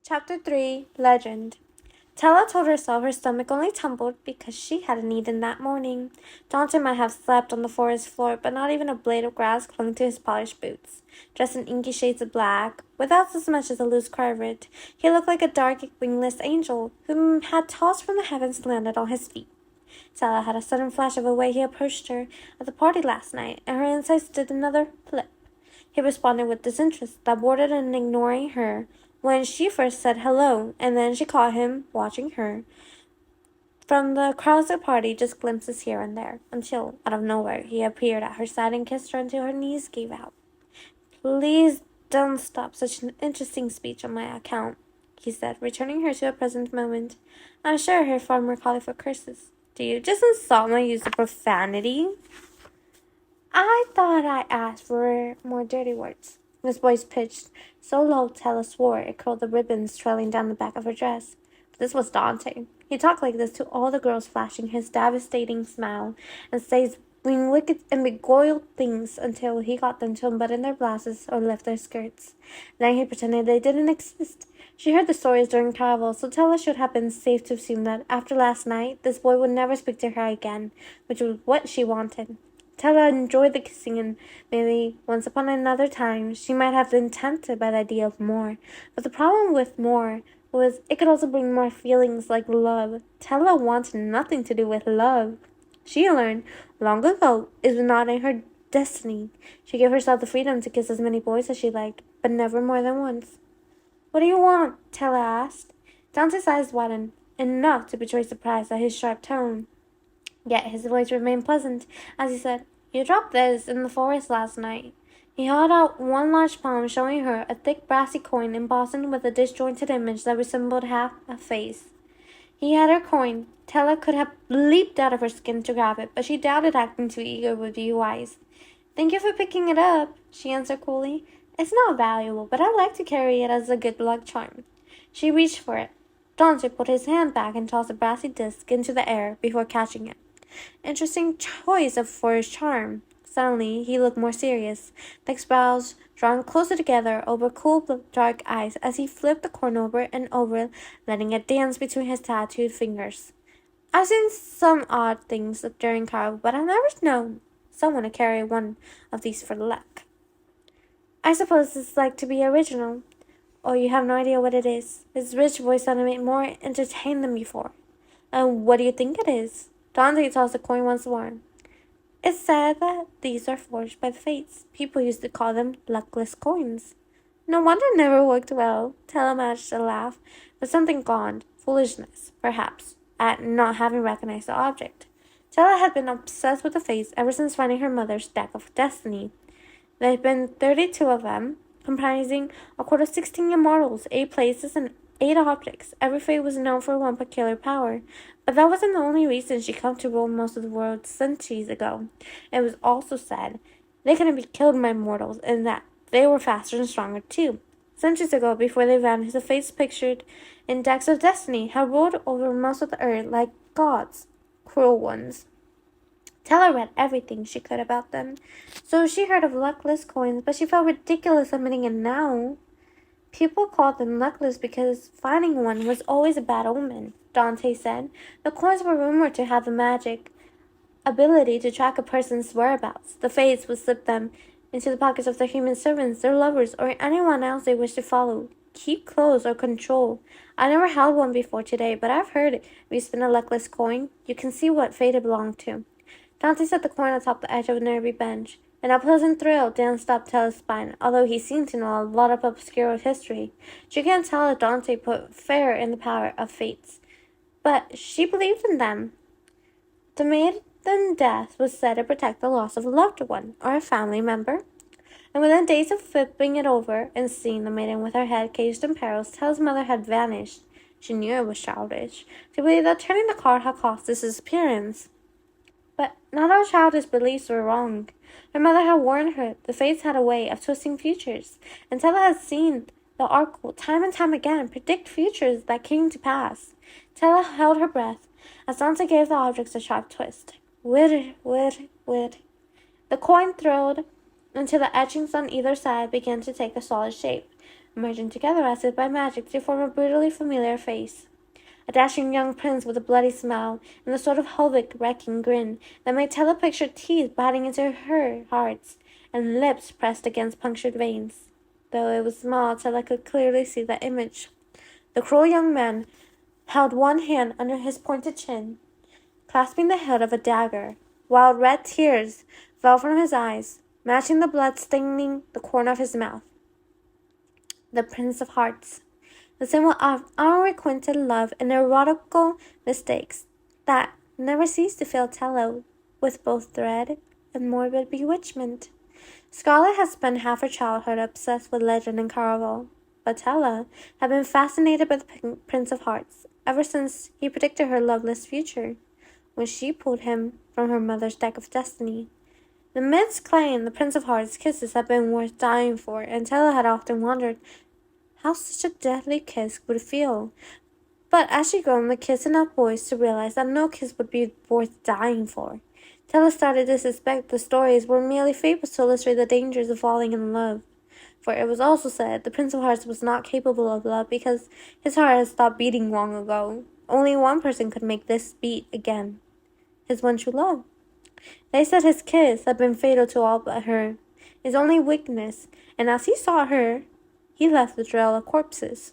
Chapter 3 Legend Tella told herself her stomach only tumbled because she hadn't eaten that morning. Dante might have slept on the forest floor, but not even a blade of grass clung to his polished boots. Dressed in inky shades of black, without as much as a loose cravat, he looked like a dark, wingless angel who had tossed from the heavens and landed on his feet. Tella had a sudden flash of the way he approached her at the party last night, and her insides did another flip. He responded with disinterest that bordered on ignoring her when she first said hello, and then she caught him watching her from the crowded party, just glimpses here and there, until, out of nowhere, he appeared at her side and kissed her until her knees gave out. "Please don't stop such an interesting speech on my account," he said, returning her to a present moment. "I'm sure I heard far more colorful curses. Do you just insult my use of profanity?" "I thought I asked for more dirty words." His voice pitched so low Tella swore it curled the ribbons trailing down the back of her dress. But this was Dante. He talked like this to all the girls, flashing his devastating smile and saying wicked and beguiled things until he got them to unbutton their blouses or lift their skirts. Then he pretended they didn't exist. She heard the stories during travel, so Tella should have been safe to assume that after last night, this boy would never speak to her again, which was what she wanted. Tella enjoyed the kissing, and maybe once upon another time she might have been tempted by the idea of more. But the problem with more was it could also bring more feelings like love. Tella wanted nothing to do with love. She learned long ago it was not in her destiny. She gave herself the freedom to kiss as many boys as she liked, but never more than once. "What do you want?" Tella asked. Dante's eyes widened, enough to betray surprise at his sharp tone. Yet his voice remained pleasant as he said, "You dropped this in the forest last night." He held out one large palm, showing her a thick brassy coin embossed with a disjointed image that resembled half a face. He had her coin. Tella could have leaped out of her skin to grab it, but she doubted acting too eager would be wise. "Thank you for picking it up," she answered coolly. "It's not valuable, but I like to carry it as a good luck charm." She reached for it. Dante put his hand back and tossed the brassy disc into the air before catching it. Interesting choice for his charm. Suddenly, he looked more serious, thick brows drawn closer together over cool dark eyes as he flipped the coin over and over, letting it dance between his tattooed fingers. "I've seen some odd things during travel, but I've never known someone to carry one of these for luck. I suppose it's like to be original. Oh, you have no idea what it is." His rich voice sounded more entertained than before. "And what do you think it is?" Dante tossed the coin once more. "It's said that these are forged by the fates. People used to call them luckless coins." "No wonder it never worked well." Tella managed to laugh, but something gone, foolishness, perhaps, at not having recognized the object. Tella had been obsessed with the fates ever since finding her mother's deck of destiny. There had been 32 of them, comprising a court of 16 immortals, 8 places, and 8 objects. Every fate was known for one peculiar power, but that wasn't the only reason she come to rule most of the world centuries ago. It was also said they couldn't be killed by mortals, and that they were faster and stronger too. Centuries ago, before they vanished, the fates pictured in decks of destiny had ruled over most of the earth like gods, cruel ones. Tella read everything she could about them, so she heard of luckless coins, but she felt ridiculous admitting it now. People called them luckless because finding one was always a bad omen, Dante said. The coins were rumored to have the magic ability to track a person's whereabouts. The fates would slip them into the pockets of their human servants, their lovers, or anyone else they wished to follow, keep close, or control. I never held one before today, but I've heard if you spin a luckless coin, you can see what fate it belonged to. Dante set the coin atop the edge of a nearby bench. An unpleasant thrill danced up Tella's spine, although he seemed to know a lot of obscure history. She couldn't tell if Dante put fair in the power of fates, but she believed in them. The maiden death was said to protect the loss of a loved one or a family member, and within days of flipping it over and seeing the maiden with her head caged in perils, Tella's mother had vanished. She knew it was childish to believe that turning the card had caused his disappearance. But not all childish beliefs were wrong. Her mother had warned her the fates had a way of twisting futures, and Tella had seen the oracle time and time again predict futures that came to pass. Tella held her breath as Dante gave the objects a sharp twist. Whir, whir, whir. The coin thrilled until the etchings on either side began to take a solid shape. merging together as if by magic to form a brutally familiar face. A dashing young prince with a bloody smile and a sort of havoc-wrecking grin that made Tella picture teeth biting into her heart and lips pressed against punctured veins. Though it was small, Tella could clearly see the image. The cruel young man held one hand under his pointed chin, clasping the hilt of a dagger, while red tears fell from his eyes, matching the blood staining the corner of his mouth. The Prince of Hearts, the symbol of unrequited love and erotical mistakes that never ceased to fill Tella with both dread and morbid bewitchment. Scarlet had spent half her childhood obsessed with legend and Caraval, but Tella had been fascinated by the Prince of Hearts ever since he predicted her loveless future, when she pulled him from her mother's deck of destiny. The myths claim the Prince of Hearts' kisses had been worth dying for, and Tella had often wondered how such a deadly kiss would feel. But as she grew, the kiss enough boys to realize that no kiss would be worth dying for. Tella started to suspect the stories were merely fables to illustrate the dangers of falling in love. For it was also said the Prince of Hearts was not capable of love because his heart had stopped beating long ago. Only one person could make this beat again. His one true love. They said his kiss had been fatal to all but her, his only weakness, and as he saw her, he left the trail of corpses.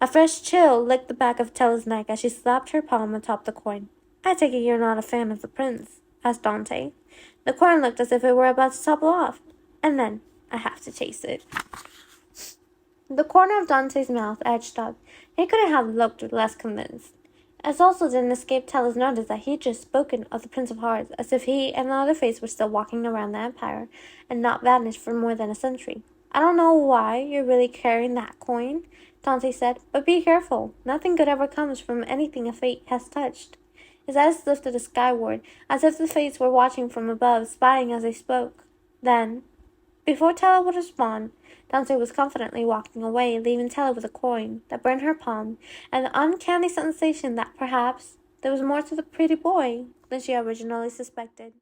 A fresh chill licked the back of Tella's neck as she slapped her palm atop the coin. I take it you're not a fan of the prince, asked Dante. The coin looked as if it were about to topple off, and then I have to taste it. The corner of Dante's mouth edged up. He couldn't have looked less convinced. It also didn't escape Tella's notice that he'd just spoken of the Prince of Hearts as if he and the other face were still walking around the Empire and not vanished for more than a century. I don't know why you're really carrying that coin, Dante said, but be careful. Nothing good ever comes from anything a fate has touched. His eyes lifted skyward, as if the fates were watching from above, spying as they spoke. Then, before Tella would respond, Dante was confidently walking away, leaving Tella with a coin that burned her palm, and the uncanny sensation that perhaps there was more to the pretty boy than she originally suspected.